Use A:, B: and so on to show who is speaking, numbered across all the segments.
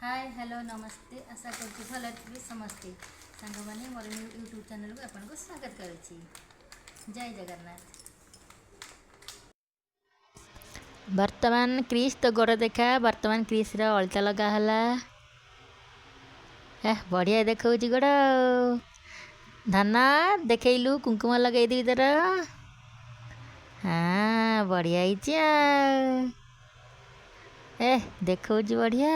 A: Hi hello नमस्ते आशा करছি ଭଲ ଥିବେ ସମସ୍ତେ ସାଙ୍ଗମାନେ ମୋର ୟୁଟ୍ୟୁବ୍ ଚ୍ୟାନେଲକୁ ଆପଣଙ୍କୁ ସ୍ୱାଗତ କରୁଛି। ଜୟ ଜଗନ୍ନାଥ। ବର୍ତ୍ତମାନ କ୍ରିସ୍ ତ ଗୋଡ଼ ଦେଖା ବର୍ତ୍ତମାନ କ୍ରିସ୍ର ଅଳତା ଲଗା ହେଲା। ବଢ଼ିଆ ଦେଖାଉଛି ଗୋଡ଼। ଧନ ଦେଖେଇଲୁ କୁଙ୍କୁମ ଲଗେଇଦେବି ତୋର। ହଁ ବଢ଼ିଆ ହେଇଛି ଆଉ। ଦେଖାଉଛି ବଢ଼ିଆ।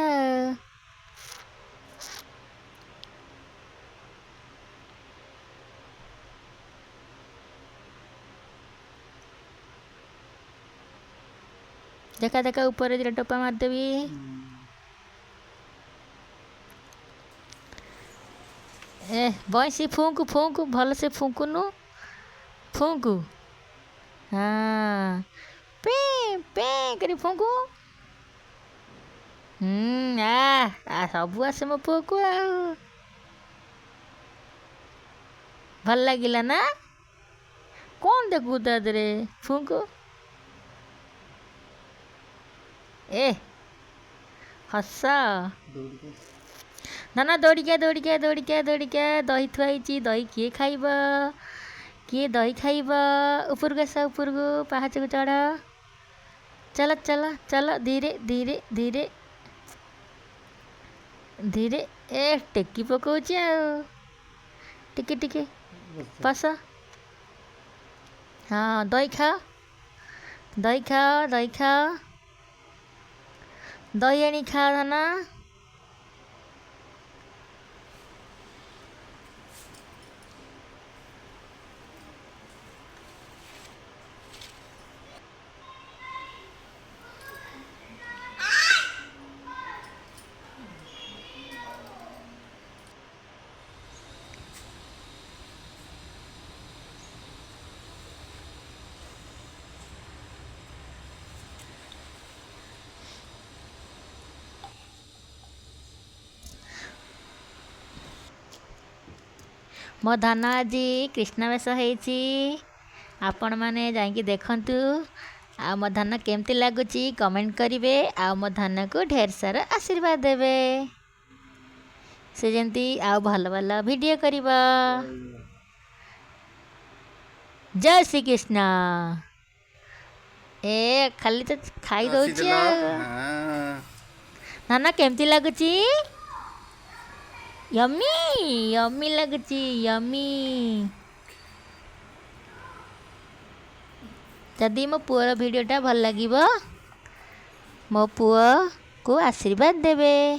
A: देखा देखा ऊपर दिटा टोपा मारदेवी। बंसी फूंकु फूंकु भल से फूंकुनु फूंकु। हाँ पे पे करी फूंकु। सबू आसे मो पुओ को भल लगिला ना कौन देखू ता देरे फूंकु। हस ना ना दौड़िका दौड़िका दौड़िका दौड़िका दही थुआई दही किए खाइब किए दही खाइब। ऊपर आस ऊपर को पाहाच को चढ़। चल चल चल धीरे धीरे धीरे धीरे टेकी पकाउची टिके टिके पस। हाँ दही खाओ दही खाओ दही खाओ दही आनी खाओ धना। मो धन आज कृष्ण वेश होती आपण मैंने जाकि देखु। आ मो धन केमती लगुच कमेंट करेंगे। आ मो धन को ढेर सारा आशीर्वाद देवे से जमी आ भल भल वीडियो कर। जय श्री कृष्ण। खाली तो खाई दौची धन केमती लगुच यम्मी यम्मी लगुची यम्मी। जदि मो पुअर वीडियोटा भल लगिबो मो पुओ को आशीर्वाद देवे।